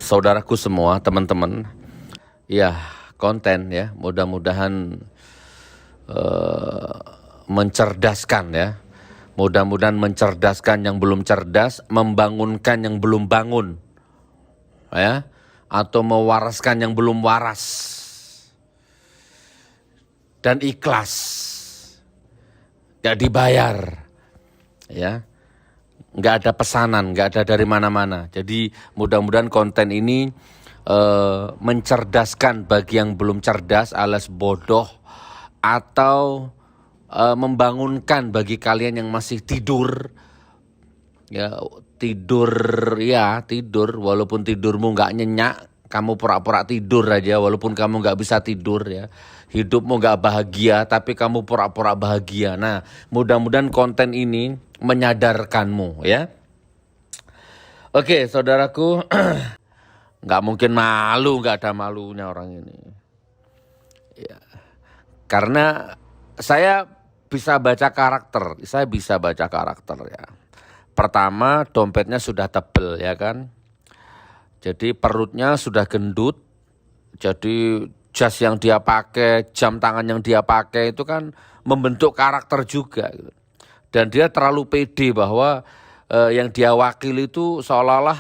saudaraku semua, teman-teman, ya konten ya, mudah-mudahan mencerdaskan ya, mudah-mudahan mencerdaskan yang belum cerdas, membangunkan yang belum bangun, ya, atau mewaraskan yang belum waras, dan ikhlas, gak dibayar, ya. Nggak ada pesanan, nggak ada dari mana-mana. Jadi mudah-mudahan konten ini mencerdaskan bagi yang belum cerdas alias bodoh, atau membangunkan bagi kalian yang masih tidur. Ya tidur walaupun tidurmu nggak nyenyak, kamu pura-pura tidur aja walaupun kamu nggak bisa tidur ya. Hidupmu nggak bahagia tapi kamu pura-pura bahagia. Nah, mudah-mudahan konten ini menyadarkanmu ya. Oke, saudaraku, nggak mungkin malu, nggak ada malunya orang ini. Ya, karena saya bisa baca karakter ya. Pertama, dompetnya sudah tebel ya kan. Jadi perutnya sudah gendut. Jadi jas yang dia pakai, jam tangan yang dia pakai itu kan membentuk karakter juga. Dan dia terlalu pede bahwa yang dia wakili itu seolah-olah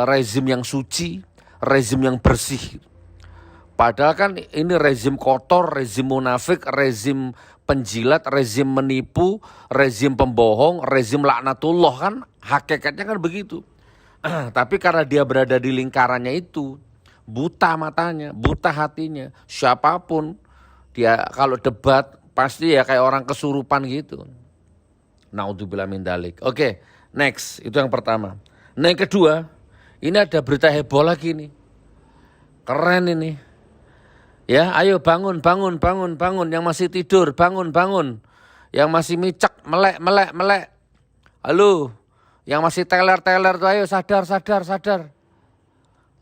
rezim yang suci, rezim yang bersih. Padahal kan ini rezim kotor, rezim munafik, rezim penjilat, rezim menipu, rezim pembohong, rezim laknatullah, kan hakikatnya kan begitu. Tapi karena dia berada di lingkarannya itu, buta matanya, buta hatinya, siapapun dia kalau debat pasti ya kayak orang kesurupan gitu. Naudzubillah min dzalik. Oke, next, itu yang pertama. Nah yang kedua, ini ada berita heboh lagi nih. Keren ini. Ya, ayo bangun. Yang masih tidur, bangun. Yang masih micek, melek. Halo, yang masih teler tuh ayo sadar.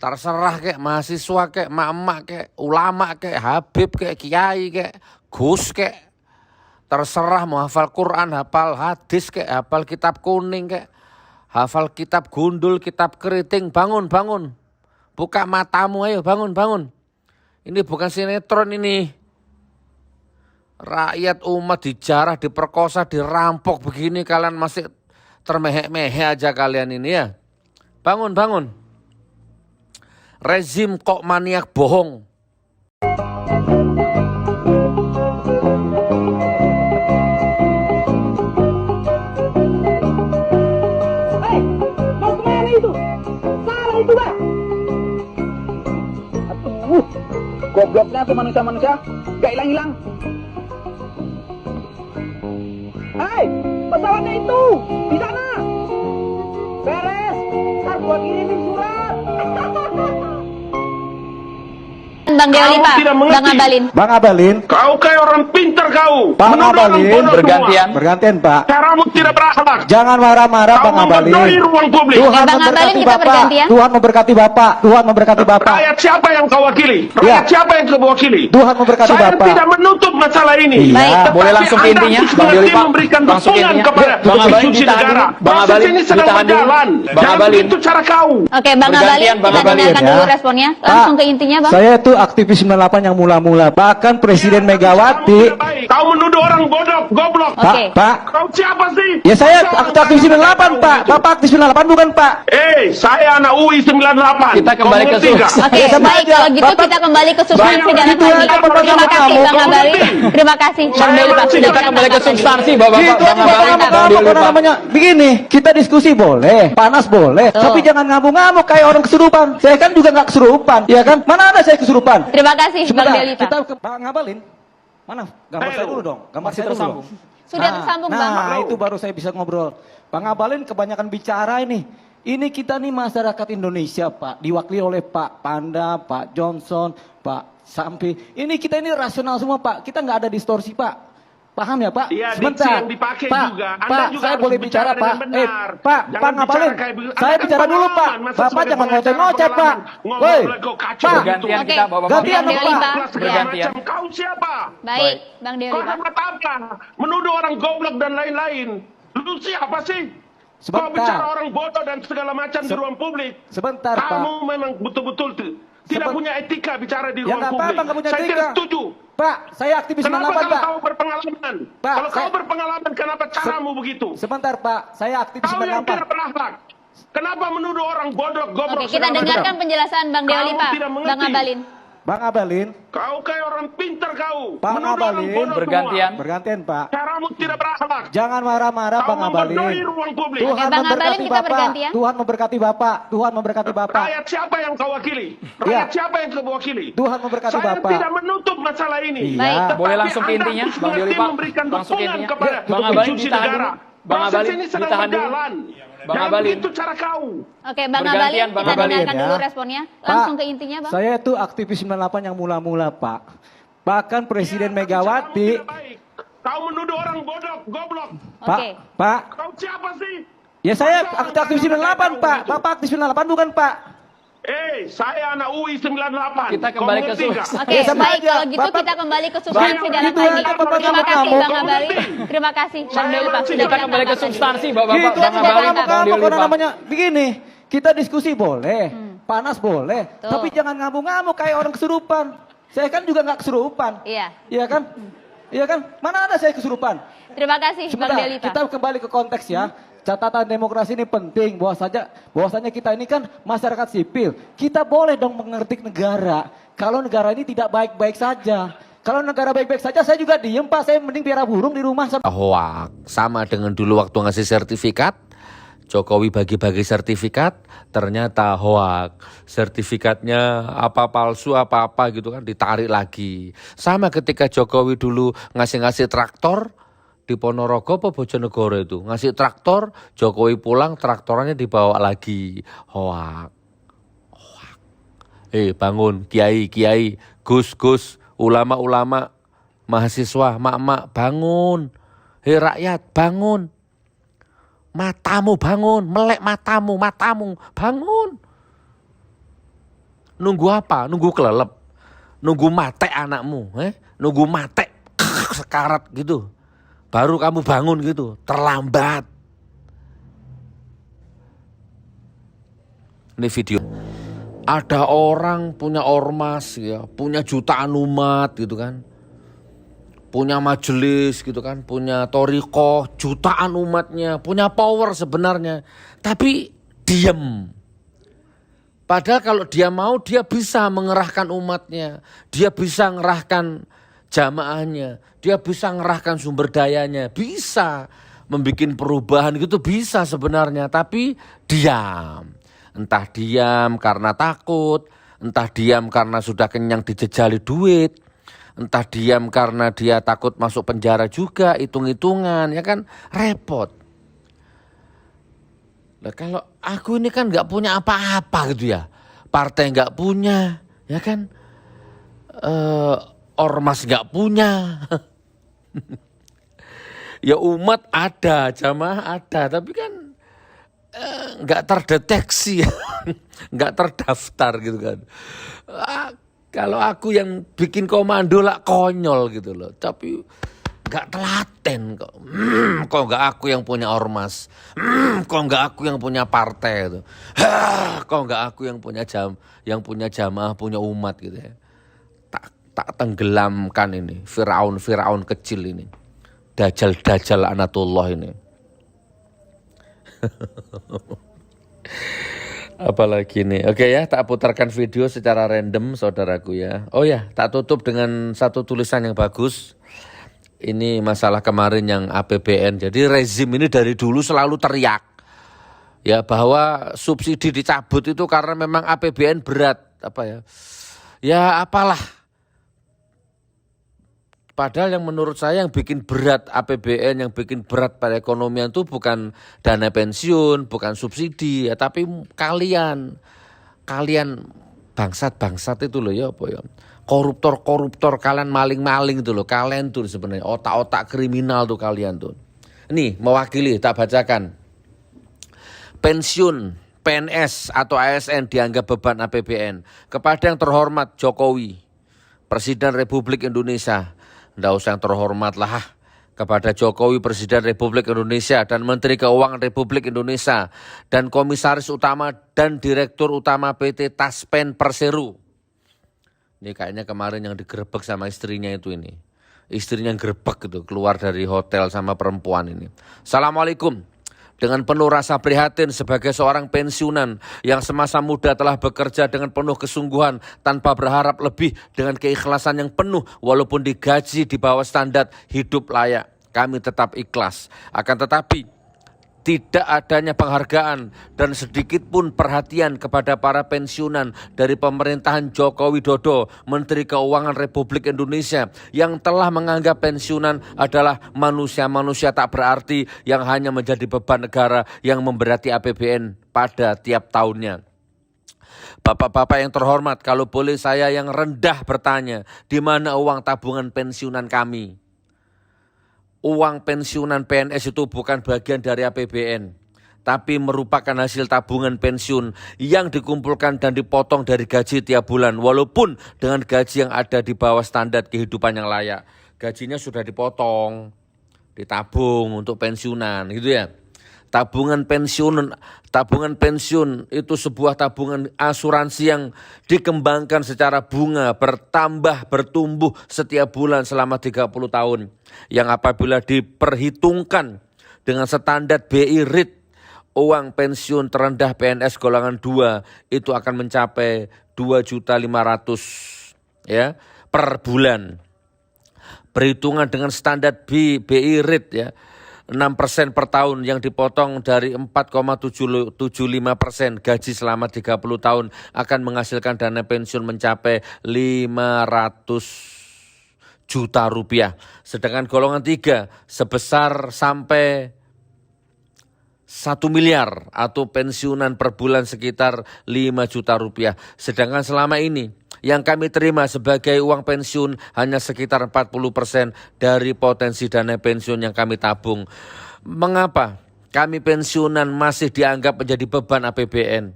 Terserah kek mahasiswa kek, emak-emak kek, ulama kek, habib kek, kiai kek, gus kek. Terserah mau hafal Quran, hafal hadis kek, hafal kitab kuning kek, hafal kitab gundul, kitab keriting, bangun. Buka matamu ayo, bangun. Ini bukan sinetron ini. Rakyat umat dijarah, diperkosa, dirampok begini kalian masih termehek-mehek aja kalian ini ya. Bangun. Rezim kok maniak bohong. Hei, mau kemana itu? Salah itu, Pak. Aduh, gobloknya tuh manusia-manusia, gak hilang-hilang. Hei, pesawatnya itu, di sana. Beres, ntar gua kirimin surat. Bang Deoli, Pak. Bang Abalin. Kau kayak orang pintar kau. Bang Abalin, bergantian Pak. Caramu tidak berakhlak. Jangan marah-marah Bang Abalin. Ruang publik. Tuhan Bang Abalin, memberkati kita Bapak. bergantian. Tuhan memberkati Bapak. Rakyat siapa yang kau wakili? Rakyat Ya. siapa yang kau wakili? Tuhan memberkati Saya Bapak. tidak menutup masalah ini. Iya. Baik. Tetapi Boleh langsung ke Anda intinya, harus Bang Deoli, mengerti Pak. memberikan Langsung ke dukungan intinya. kepada Bang Abalin, institusi ditahan negara. dulu. Bang Proses Abalin, ini sedang ditahan dulu. berjalan. Bang Jangan Abalin. begitu cara kau. Oke, Bang Abalin, Bergantian, Bang kita Abalin, dengarkan ya. dulu responnya. Langsung ke intinya, Bang. Saya tuh aktivis 98 yang mula-mula. Bahkan Presiden Megawati. Kau menuduh orang bodoh, goblok. Oke. Pak. Kau siapa sih? Ya saya Masa aktivis 98 Pak. Bapak aktivis 98 bukan Pak. Saya anak UI 98. Kita kembali ke Kau mengerti substansi. nggak? Oke, Ya, sama baik. aja. Kalau gitu Bapak- kita kembali ke substansi Bapak- dan Itu lagi. aja Terima pertama kasih, kamu. Bang Kau Abalin. mengerti? Terima kasih. Bang Deoli, Pak. Kita kembali ke substansi, Bapak-Bapak. Gitu Bang aja Abalin, Bang Bang Deoli, Abalin, Pak. namanya. Begini, kita diskusi boleh, panas boleh, Tuh. tapi jangan ngamuk-ngamuk kayak orang kesurupan. Saya kan juga nggak kesurupan, ya kan? Mana ada saya kesurupan? Terima kasih, Bang Sebentar, Deoli, Pak. kita ke Bang Abalin. Mana? Gambar saya dulu dong. Gambar Masih saya dulu. tersambung. Sudah tersambung, Bang. Nah, itu baru saya bisa ngobrol. Bang Abalin kebanyakan bicara ini. Ini kita nih masyarakat Indonesia, Pak. Diwakili oleh Pak Panda, Pak Johnson, Pak Sampi. Ini kita ini rasional semua, Pak. Kita nggak ada distorsi, Pak. Paham ya, Pak? Iya, Sebentar. diksi yang dipakai Pak, juga. Anda Pak, juga saya harus boleh bicara, bicara Pak. dengan benar. Pak, Jangan Bang bicara Abalin. kayak begitu. Saya Anda kan bicara dulu, Pak. pengalaman, masa Bapak sebagai jangan pengacara ngoceh-ngoceh, Pak. pengalaman. Ngomong Woi, kau kacau Pak. gitu. Bergantian Oke. kita, Bapak-Bapak. Gantian Bang dong, Deoli, Pak. Pak. Segala Bergantian. macam. Kau siapa? Baik, Bang Deoli, Kau Pak. hebat apa? Menuduh orang goblok dan lain-lain. Lu siapa sih? Kau bicara Sebentar. orang bodoh dan segala macam di ruang publik. Sebentar, Pak. Kamu memang betul-betul tidak Seben- punya etika bicara di Ya ruang nggak publik. apa-apa, nggak punya Saya etika. tidak setuju. Pak, saya aktivis Kenapa 98, kalau Pak. kau berpengalaman? Pak, Kalau kau saya- berpengalaman, kenapa caramu begitu? Sebentar, Pak. Saya aktivis Kau yang 98. tidak berakhlak. Kenapa menuduh orang bodoh, goblok? Oke, kita segala dengarkan macam? penjelasan Bang Deoli, Kamu Pak. tidak mengerti. Bang Abalin. Bang Abalin, Kau kayak orang pintar kau. Pak Menuduh orang Abalin, bodoh bergantian. semua. bergantian, Pak. Caramu tidak berakhlak. Jangan marah-marah, Kau Bang Abalin. membodohi ruang publik. Tuhan Oke, Bang Abalin, memberkati kita Bapak. bergantian. Tuhan memberkati Bapak. Tuhan memberkati Bapak. Rakyat siapa yang kau wakili? Ya. Rakyat siapa yang kau wakili? Tuhan memberkati Saya Bapak. tidak menutup masalah ini. Iya. Baik. Tetapi Boleh langsung ke Anda intinya, harus Bang Deoli, mengerti Pak. memberikan Langsung ke dukungan intinya. kepada Bang Abalin, institusi ditahan negara. dulu. Bang Proses Abalin, ini sedang ditahan dulu. berjalan. Bang Jangan Abalin. begitu cara kau. Oke, Bang Bergantian, Abalin, Bang kita Abalin, dengarkan ya. dulu responnya. Langsung Pak, ke intinya, Bang. Saya itu aktivis 98 yang mula-mula, Pak. Bahkan Presiden Iya, tapi caramu Megawati. tidak baik. Kau menuduh orang bodoh, goblok. Pak, Oke. Pak. Kau siapa sih? Ya saya Masa orang aktivis kaya 98, tahu Pak. begitu? Bapak aktivis 98 bukan, Pak? Saya anak UI 98. Kita Kau kembali ke mengerti nggak? Oke, Ya, sama baik. aja. Kalau gitu Bapak- kita kembali ke substansi Bapak- dalam itu hal aja ini. Bapak Terima sama kasih, kamu. Bang Abalin. Terima kasih, Bang Deoli, Pak. Sudah Kita kembali ke ditangkap. substansi, Bapak-bapak. Gitu Bang aja Abalin, Bapak Bang kamu Deoli, karena Pak. namanya begini. Kita diskusi boleh, panas boleh, Tuh. tapi jangan ngamuk-ngamuk kayak orang kesurupan. Saya kan juga nggak kesurupan. Iya. Iya kan? Iya kan? Mana ada saya kesurupan? Terima kasih, Bang Sebentar, Deoli, Pak. kita kembali ke konteks ya. Catatan demokrasi ini penting, bahwasanya kita ini kan masyarakat sipil. Kita boleh dong mengerti negara. Kalau negara ini tidak baik-baik saja. Kalau negara baik-baik saja saya juga diem, Pak. Saya mending piara burung di rumah. Hoax sama dengan dulu waktu ngasih sertifikat. Jokowi bagi-bagi sertifikat, ternyata hoax. Sertifikatnya apa palsu apa-apa gitu kan ditarik lagi. Sama ketika Jokowi dulu ngasih traktor di Ponorogo apa Bojonegoro itu. Ngasih traktor, Jokowi pulang traktorannya dibawa lagi. Hoax. Bangun kiai, gus, ulama-ulama, mahasiswa, mak-mak bangun. Rakyat bangun. Matamu bangun, melek matamu, bangun. Nunggu apa? Nunggu kelelep. Nunggu mate anakmu, nunggu mate sekarat gitu. Baru kamu bangun gitu, terlambat. Ini video. Ada orang punya ormas ya, punya jutaan umat gitu kan. Punya majelis gitu kan, punya torikoh, jutaan umatnya, punya power sebenarnya. Tapi diem. Padahal kalau dia mau, dia bisa mengerahkan umatnya. Dia bisa mengerahkan jamaahnya. Dia bisa mengerahkan sumber dayanya. Bisa membuat perubahan gitu, bisa sebenarnya. Tapi diam. Entah diam karena takut, entah diam karena sudah kenyang dijejali duit. Entah diam karena dia takut masuk penjara juga, hitung-hitungan, ya kan repot. Nah, kalau aku ini kan nggak punya apa-apa gitu ya, partai nggak punya, ya kan, ormas nggak punya, ya umat ada, jamaah ada, tapi kan nggak terdeteksi, nggak terdaftar gitu kan. Kalau aku yang bikin komando lah konyol gitu loh. Tapi gak telaten kok. Kok gak aku yang punya ormas. Kok gak aku yang punya partai itu. Kok gak aku yang punya jamaah, punya umat gitu ya. Tak tenggelamkan ini. Firaun kecil ini. Dajjal anatullah ini. Apalagi nih. Oke ya, tak putarkan video secara random saudaraku ya. Oh ya, tak tutup dengan satu tulisan yang bagus. Ini masalah kemarin yang APBN. Jadi rezim ini dari dulu selalu teriak. Ya bahwa subsidi dicabut itu karena memang APBN berat. Apa ya? Ya apalah. Padahal yang menurut saya yang bikin berat APBN, yang bikin berat pada ekonomian itu bukan dana pensiun, bukan subsidi, ya, tapi kalian bangsat itu loh ya apa ya. Koruptor, kalian maling-maling itu loh, kalian tuh sebenarnya otak-otak kriminal tuh kalian tuh. Nih mewakili, tak bacakan. Pensiun, PNS atau ASN dianggap beban APBN. Kepada yang terhormat Jokowi, Presiden Republik Indonesia. Nggak usah yang terhormat lah. kepada Jokowi Presiden Republik Indonesia dan Menteri Keuangan Republik Indonesia dan Komisaris Utama dan Direktur Utama PT Taspen Persero. Ini kayaknya kemarin yang digerebek sama istrinya itu ini. Istrinya gerebek itu keluar dari hotel sama perempuan ini. Assalamualaikum. Dengan penuh rasa prihatin sebagai seorang pensiunan yang semasa muda telah bekerja dengan penuh kesungguhan tanpa berharap lebih dengan keikhlasan yang penuh walaupun digaji di bawah standar hidup layak. Kami tetap ikhlas. Akan tetapi tidak adanya penghargaan dan sedikit pun perhatian kepada para pensiunan dari pemerintahan Joko Widodo, Menteri Keuangan Republik Indonesia yang telah menganggap pensiunan adalah manusia-manusia tak berarti yang hanya menjadi beban negara yang memberati APBN pada tiap tahunnya. Bapak-bapak yang terhormat, kalau boleh saya yang rendah bertanya, di mana uang tabungan pensiunan kami? Uang pensiunan PNS itu bukan bagian dari APBN, tapi merupakan hasil tabungan pensiun yang dikumpulkan dan dipotong dari gaji tiap bulan, walaupun dengan gaji yang ada di bawah standar kehidupan yang layak. Gajinya sudah dipotong, ditabung untuk pensiunan, gitu ya. Tabungan pensiun itu sebuah tabungan asuransi yang dikembangkan secara bunga, bertumbuh setiap bulan selama 30 tahun. Yang apabila diperhitungkan dengan standar BI REIT, uang pensiun terendah PNS golongan 2 itu akan mencapai 2.500.000 ya per bulan. Perhitungan dengan standar BI REIT ya, 6% per tahun yang dipotong dari 4,75% gaji selama 30 tahun akan menghasilkan dana pensiun mencapai 500 juta rupiah. Sedangkan golongan 3 sebesar sampai 1 miliar atau pensiunan per bulan sekitar 5 juta rupiah. Sedangkan selama ini yang kami terima sebagai uang pensiun hanya sekitar 40% dari potensi dana pensiun yang kami tabung. Mengapa kami pensiunan masih dianggap menjadi beban APBN?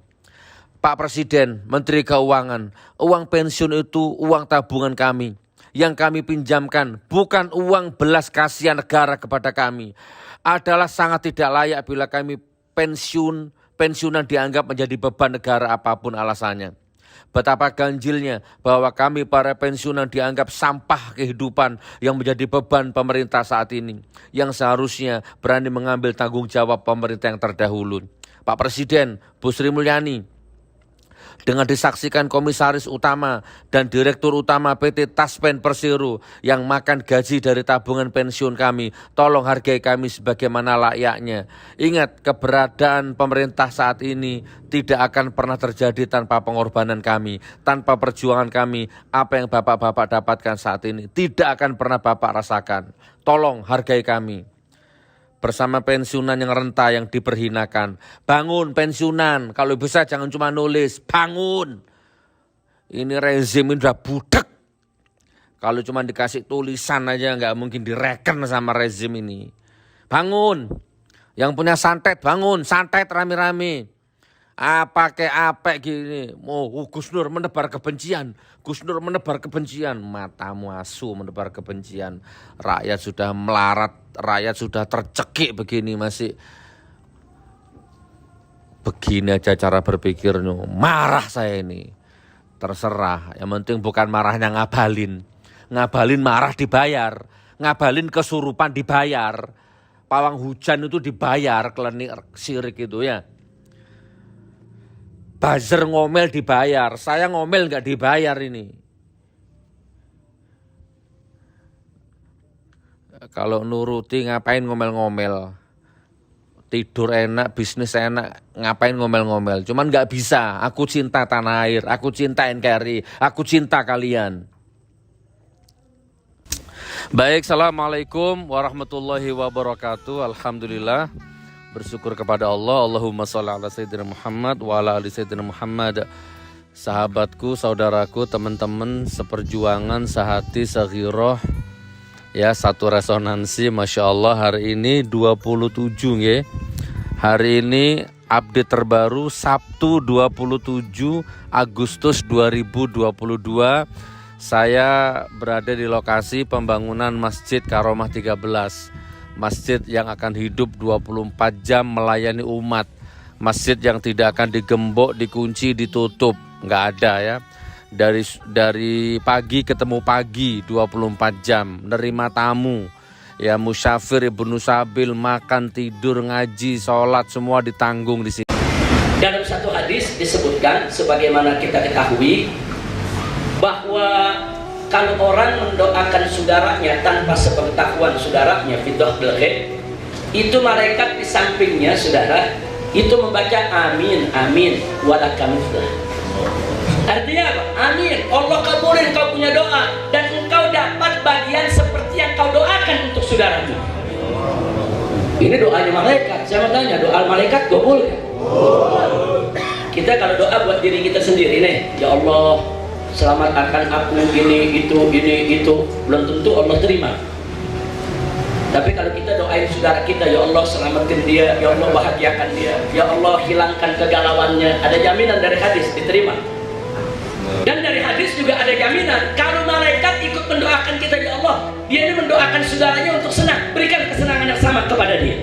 Pak Presiden, Menteri Keuangan, uang pensiun itu uang tabungan kami. Yang kami pinjamkan bukan uang belas kasihan negara kepada kami. Adalah sangat tidak layak bila kami pensiunan dianggap menjadi beban negara apapun alasannya. Betapa ganjilnya bahwa kami para pensiunan dianggap sampah kehidupan yang menjadi beban pemerintah saat ini. Yang seharusnya berani mengambil tanggung jawab pemerintah yang terdahulu. Pak Presiden, Bu Sri Mulyani, dengan disaksikan Komisaris Utama dan Direktur Utama PT Taspen Persero yang makan gaji dari tabungan pensiun kami, tolong hargai kami sebagaimana layaknya. Ingat, keberadaan pemerintah saat ini tidak akan pernah terjadi tanpa pengorbanan kami, tanpa perjuangan kami. Apa yang Bapak-bapak dapatkan saat ini tidak akan pernah Bapak rasakan. Tolong hargai kami. Bersama pensiunan yang renta yang diperhinakan. Bangun pensiunan, kalau bisa jangan cuma nulis, bangun. Ini rezim ini udah budek. Kalau cuma dikasih tulisan aja nggak mungkin direken sama rezim ini. Bangun, yang punya santet bangun, santet rame-rame. Pakai apa gini, Gus Nur menebar kebencian, Gus Nur menebar kebencian, matamu asu menebar kebencian. Rakyat sudah melarat, rakyat sudah tercekik begini masih. Begini aja cara berpikirnya, marah saya ini. Terserah, yang penting bukan marahnya ngabalin. Ngabalin marah dibayar, ngabalin kesurupan dibayar. Pawang hujan itu dibayar, klenik sirik itu ya. Buzzer ngomel dibayar, saya ngomel nggak dibayar ini. Kalau nuruti ngapain ngomel-ngomel? Tidur enak, bisnis enak, ngapain ngomel-ngomel? Cuman nggak bisa, aku cinta tanah air, aku cinta NKRI, aku cinta kalian. Baik, assalamualaikum warahmatullahi wabarakatuh. Alhamdulillah. Bersyukur kepada Allah. Allahumma sholli ala sayyidina Muhammad wa ala ali sayyidina Muhammad. Sahabatku, saudaraku, teman-teman seperjuangan, sehati, seghirah, ya, satu resonansi. Masya Allah, hari ini 27 ya. Hari ini update terbaru Sabtu 27 Agustus 2022. Saya berada di lokasi pembangunan Masjid Karomah 13. Masjid yang akan hidup 24 jam melayani umat. Masjid yang tidak akan digembok, dikunci, ditutup. Nggak ada ya. Dari pagi ketemu pagi 24 jam. Nerima tamu. Ya, musyafir, ibnu sabil, makan, tidur, ngaji, sholat, semua ditanggung di sini. Dalam satu hadis disebutkan sebagaimana kita ketahui bahwa kalau orang mendoakan saudaranya tanpa sepengetahuan saudaranya fitrah bil ghaib, itu malaikat di sampingnya saudara itu membaca amin amin walakamuflah. Artinya apa? Amin, Allah kabulin kau punya doa dan engkau dapat bagian seperti yang kau doakan untuk saudaramu. Ini doanya malaikat. Saya mau tanya, doa malaikat kabul kan? Kita kalau doa buat diri kita sendiri nih, ya Allah selamatkan aku ini itu belum tentu Allah terima. Tapi kalau kita doain saudara kita, ya Allah selamatkan dia, ya Allah bahagiakan dia, ya Allah hilangkan kegalauannya, ada jaminan dari hadis diterima. Dan dari hadis juga ada jaminan kalau malaikat ikut mendoakan kita, ya Allah dia ini mendoakan saudaranya untuk senang, berikan kesenangan yang sama kepada dia.